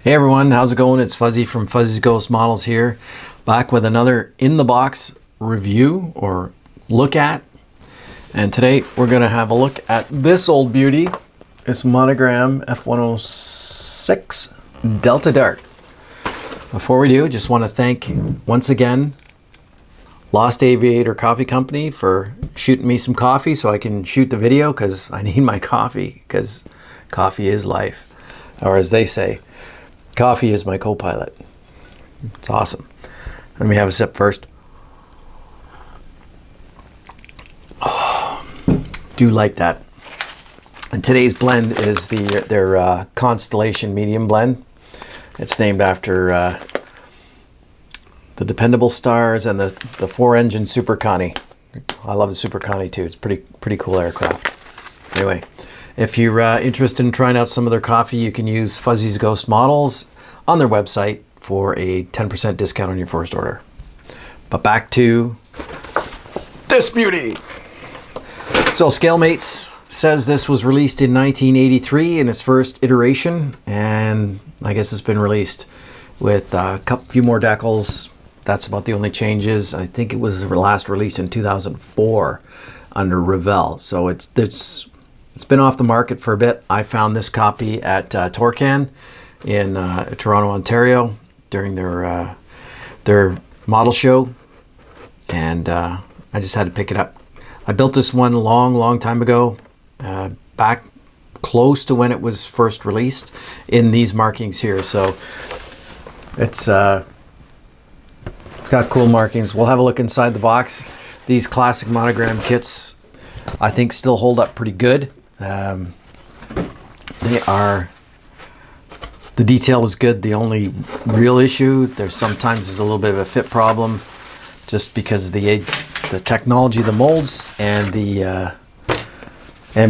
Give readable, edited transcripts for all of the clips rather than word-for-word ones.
Hey everyone, how's it going? It's Fuzzy from Fuzzy's Ghost Models here, back with another in-the-box review or look at. And today we're going to have a look at this old beauty. It's Monogram F-106 Delta Dart. Before we do, just want to thank once again Lost Aviator Coffee Company for shooting me some coffee so I can shoot the video, because I need my coffee, because coffee is life. Or as they say, coffee is my co-pilot. It's awesome. Let me have a sip first. Oh, do like that. And today's blend is their Constellation Medium Blend. It's named after the Dependable Stars and the 4-engine Super Connie. I love the Super Connie too. It's pretty cool aircraft. Anyway, if you're interested in trying out some of their coffee, you can use Fuzzy's Ghost Models on their website for a 10% discount on your first order. But back to this beauty. So Scalemates says this was released in 1983 in its first iteration, and I guess it's been released with a few more decals. That's about the only changes. I think it was last released in 2004 under Revell. So it's been off the market for a bit. I found this copy at Torcan in Toronto, Ontario during their model show, and I just had to pick it up. I built this one long time ago, back close to when it was first released in these markings here. So it's got cool markings. We'll have a look inside the box. These classic Monogram kits I think still hold up pretty good. The detail is good. The only real issue, sometimes there's a little bit of a fit problem, just because of the technology of the molds and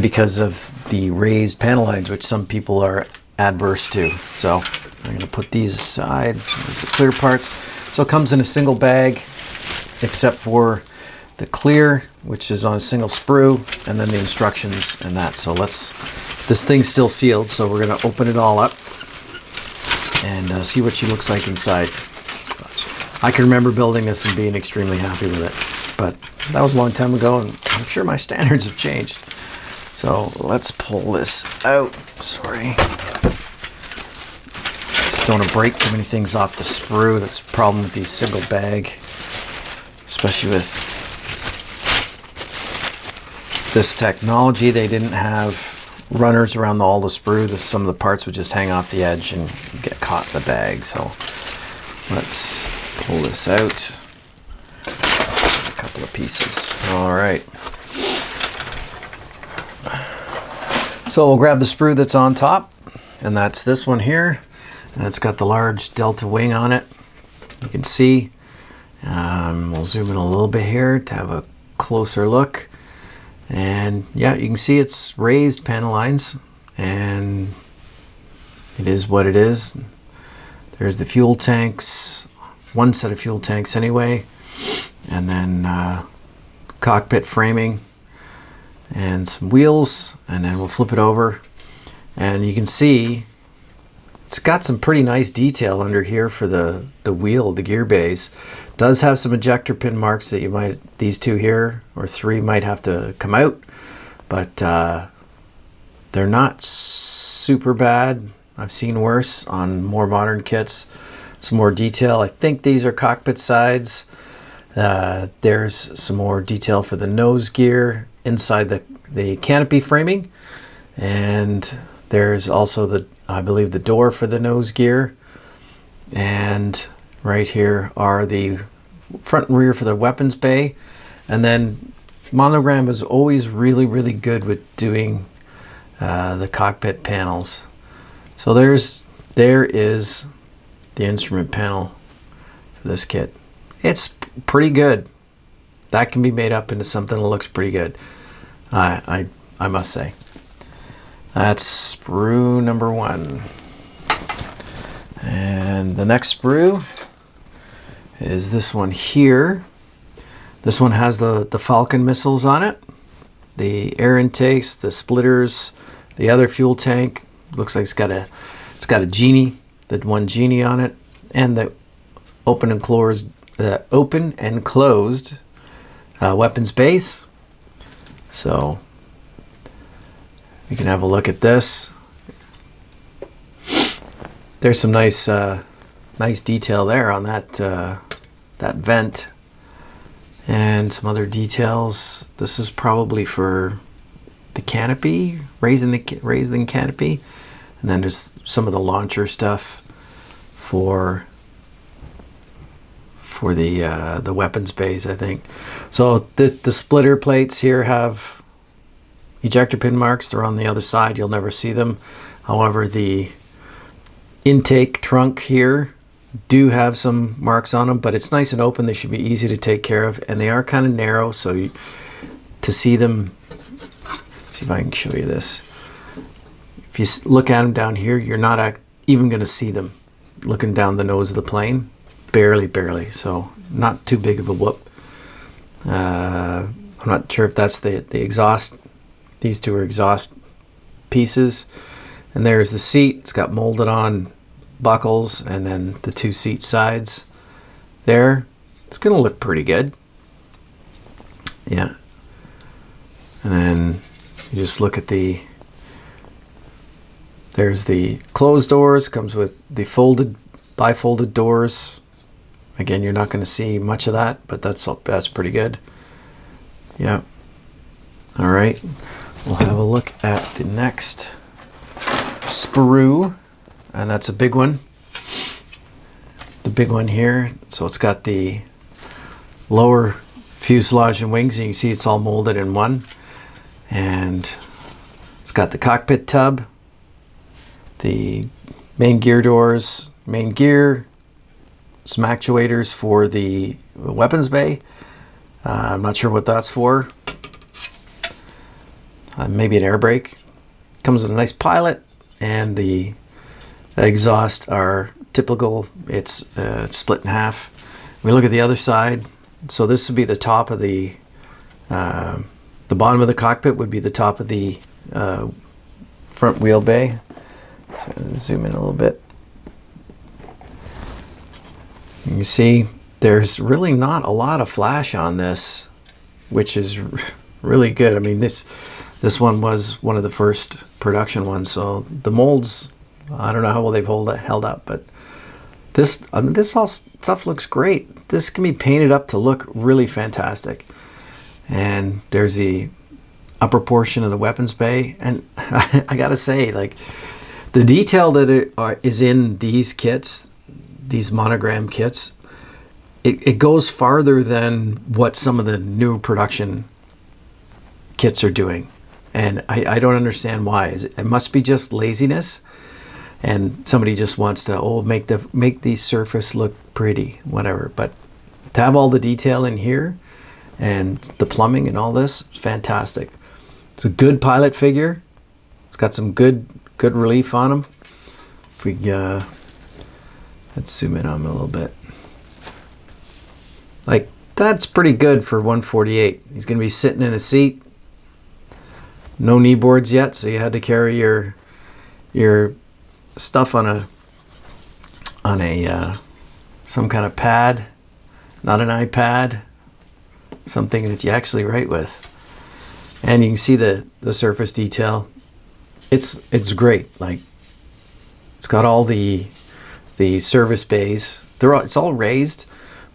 because of the raised panel lines, which some people are adverse to. So I'm going to put these aside. These are the clear parts. So it comes in a single bag, except for the clear, which is on a single sprue, and then the instructions and that. So this thing's still sealed, so we're going to open it all up and see what she looks like inside. I can remember building this and being extremely happy with it, but that was a long time ago, and I'm sure my standards have changed. So let's pull this out. Sorry. Just don't want to break too many things off the sprue. That's the problem with these single bag, especially with this technology. They didn't have runners around all the sprue. Some of the parts would just hang off the edge and get caught in the bag. So let's pull this out. A couple of pieces. All right. So we'll grab the sprue that's on top, and that's this one here. And it's got the large Delta wing on it. You can see. We'll zoom in a little bit here to have a closer look. And yeah, you can see it's raised panel lines, and it is what it is. There's the fuel tanks, one set of fuel tanks anyway, and then cockpit framing and some wheels, and then we'll flip it over, and you can see it's got some pretty nice detail under here for the wheel, the gear bays. Does have some ejector pin marks that these two here or three might have to come out, but they're not super bad. I've seen worse on more modern kits. Some more detail. I think these are cockpit sides. There's some more detail for the nose gear inside the canopy framing, and there's also I believe the door for the nose gear, and right here are the front and rear for the weapons bay. And then Monogram is always really good with doing the cockpit panels. So there is the instrument panel for this kit. It's pretty good. That can be made up into something that looks pretty good. I must say. That's sprue number 1. And the next sprue is this one here. This one has the Falcon missiles on it, the air intakes, the splitters, the other fuel tank. Looks like it's got a genie the one genie on it, and the open and closed weapons base. So you can have a look at this. There's some nice detail there on that that vent, and some other details. This is probably for the canopy, raising the canopy, and then there's some of the launcher stuff for the weapons bays, I think. So the splitter plates here have ejector pin marks. They're on the other side. You'll never see them. However, the intake trunk here do have some marks on them, but it's nice and open. They should be easy to take care of, and they are kind of narrow, so to see them, see if I can show you this. If you look at them down here, you're not even going to see them looking down the nose of the plane. Barely, so not too big of a whoop. I'm not sure if that's the exhaust. These two are exhaust pieces. And there's the seat. It's got molded on buckles, and then the two seat sides there. It's gonna look pretty good. Yeah. And then you just look at there's the closed doors. Comes with the bifolded doors. Again, you're not going to see much of that, but that's pretty good. Yeah. All right. We'll have a look at the next sprue, and that's a big one. The big one here. So it's got the lower fuselage and wings, and you can see it's all molded in one. And it's got the cockpit tub, the main gear doors, main gear, some actuators for the weapons bay. I'm not sure what that's for. Maybe an air brake. Comes with a nice pilot, and the exhaust are typical. It's split in half. We look at the other side. So this would be the top of the bottom of the cockpit would be the top of the front wheel bay. So zoom in a little bit. You see, there's really not a lot of flash on this, which is really good. I mean, this one was one of the first production ones, so the molds, I don't know how well they've held up, but this all stuff looks great. This can be painted up to look really fantastic. And there's the upper portion of the weapons bay, and I gotta say, like, the detail that is in these kits, these Monogram kits, it goes farther than what some of the new production kits are doing, and I don't understand why. It must be just laziness, and somebody just wants to make the surface look pretty, whatever. But to have all the detail in here and the plumbing and all this, it's fantastic. It's a good pilot figure. It's got some good relief on him. If we let's zoom in on him a little bit. Like, that's pretty good for 148. He's going to be sitting in a seat. No knee boards yet, so you had to carry your stuff on a some kind of pad, not an iPad, something that you actually write with. And you can see the surface detail. It's great. Like, it's got all the service bays. It's all raised,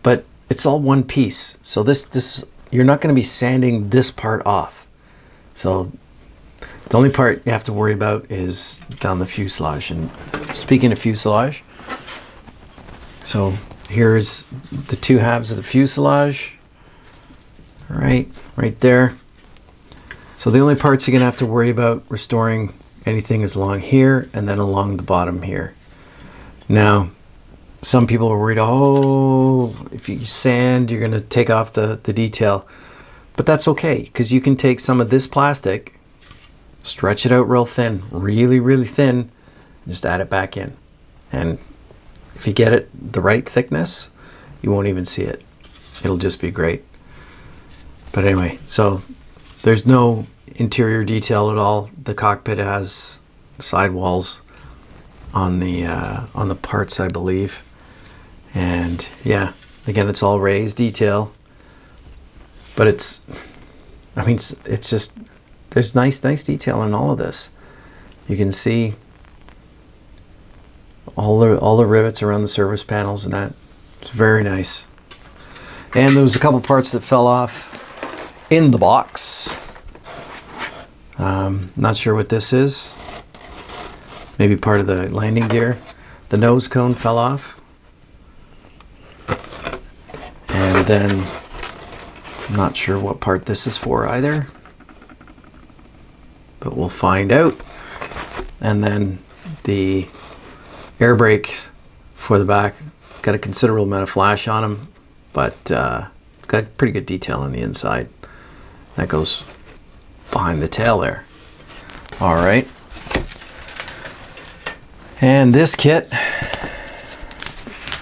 but it's all one piece. So this you're not going to be sanding this part off. So the only part you have to worry about is down the fuselage. And speaking of fuselage, so here's the two halves of the fuselage. Right there. So the only parts you're going to have to worry about restoring anything is along here and then along the bottom here. Now, some people are worried, oh, if you sand, you're going to take off the detail. But that's okay, because you can take some of this plastic, stretch it out real thin, really thin, and just add it back in. And if you get it the right thickness, you won't even see it. It'll just be great. But anyway, so there's no interior detail at all. The cockpit has sidewalls on the parts, I believe. And yeah, again, it's all raised detail, but it's just, there's nice detail in all of this. You can see all the rivets around the service panels, and that it's very nice. And there was a couple parts that fell off in the box. Not sure what this is. Maybe part of the landing gear. The nose cone fell off. And then I'm not sure what part this is for either, but we'll find out. And then the air brakes for the back got a considerable amount of flash on them, but it's got pretty good detail on the inside. That goes behind the tail there. All right. And this kit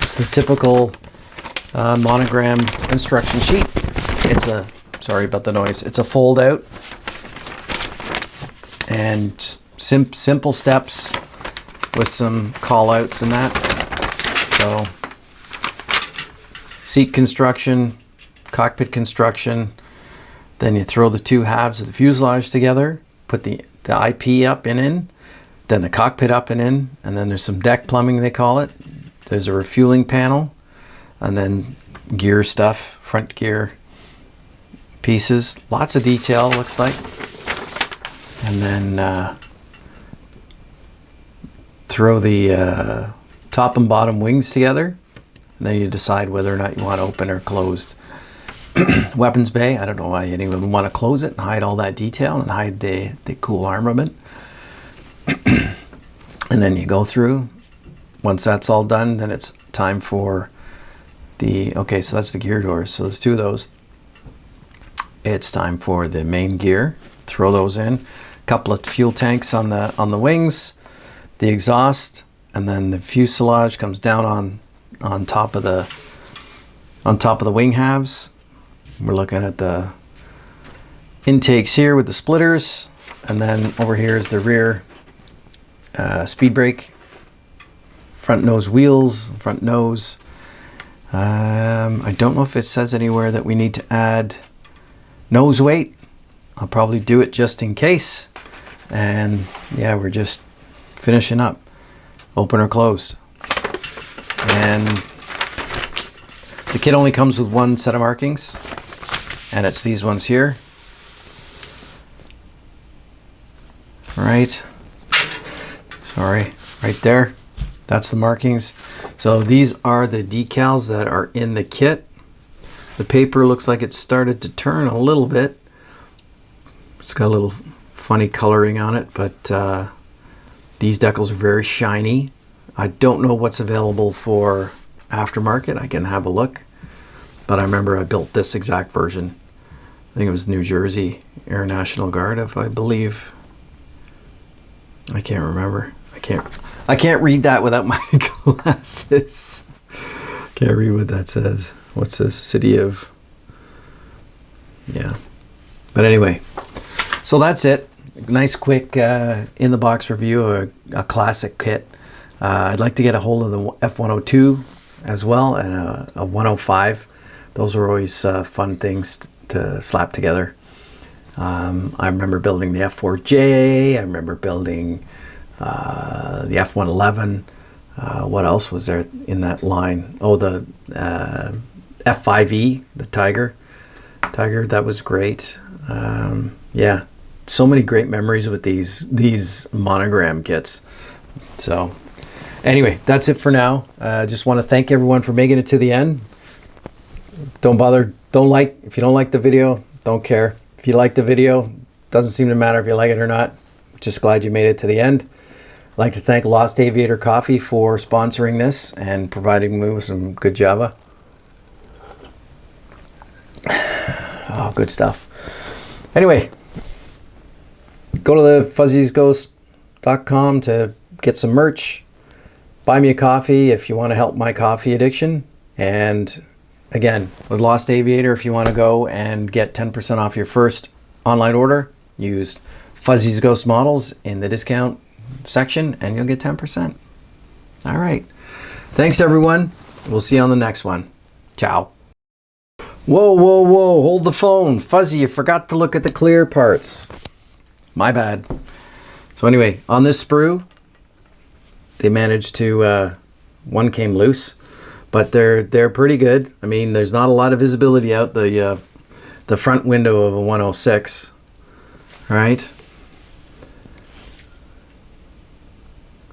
is the typical Monogram instruction sheet. It's a, sorry about the noise, it's a fold out, and just simple steps with some call outs and that. So seat construction, cockpit construction, then you throw the two halves of the fuselage together, put the IP up and in, then the cockpit up and in, and then there's some deck plumbing, they call it. There's a refueling panel, and then gear stuff, front gear pieces, lots of detail, looks like. And then throw the top and bottom wings together, and then you decide whether or not you want open or closed. Weapons bay, I don't know why anyone would want to close it and hide all that detail and hide the cool armament. And then you go through. Once that's all done, then it's time for the, okay, so that's the gear doors. So there's two of those. It's time for the main gear. Throw those in. A couple of fuel tanks on the wings, the exhaust, and then the fuselage comes down on top of the wing halves. We're looking at the intakes here with the splitters, and then over here is the rear speed brake, front nose wheels, front nose. I don't know if it says anywhere that we need to add nose weight. I'll probably do it just in case. And yeah, we're just finishing up. Open or closed. And the kit only comes with one set of markings, and it's these ones here. Right. Sorry, right there. That's the markings. So these are the decals that are in the kit. The paper looks like it started to turn a little bit. It's got a little funny coloring on it, but these decals are very shiny. I don't know what's available for aftermarket. I can have a look, but I remember I built this exact version. I think it was New Jersey Air National Guard, if I believe. I can't remember. I can't read that without my glasses. Can't read what that says. What's this? City of... Yeah. But anyway, so that's it. Nice quick in the box review of a classic kit. I'd like to get a hold of the F-102 as well, and a 105. Those are always fun things to slap together. I remember building the F4J. I remember building the F-111. What else was there in that line? Oh, the F5E, the Tiger. That was great. Yeah, so many great memories with these Monogram kits. So anyway, that's it for now. Just want to thank everyone for making it to the end. If you don't like the video, don't care. If you like the video, doesn't seem to matter if you like it or not. Just glad you made it to the end. I'd like to thank Lost Aviator Coffee for sponsoring this and providing me with some good Java. Oh, good stuff. Anyway, go to the fuzziesghost.com to get some merch. Buy me a coffee if you want to help my coffee addiction. And again, with Lost Aviator, if you want to go and get 10% off your first online order, use Fuzzy's Ghost Models in the discount section and you'll get 10%. All right. Thanks, everyone. We'll see you on the next one. Ciao. Whoa, whoa, whoa. Hold the phone. Fuzzy, you forgot to look at the clear parts. My bad. So anyway, on this sprue, they managed to, one came loose, but they're pretty good. I mean, there's not a lot of visibility out the front window of a 106, right?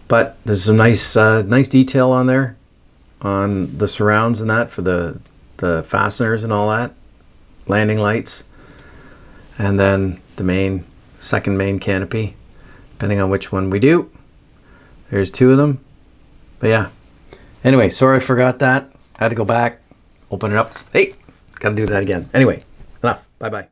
But there's some nice nice detail on there, on the surrounds and that for the fasteners and all that, landing lights, and then the second main canopy, depending on which one we do. There's two of them. But yeah. Anyway, sorry I forgot that. Had to go back, open it up. Hey, gotta do that again. Anyway, enough. Bye-bye.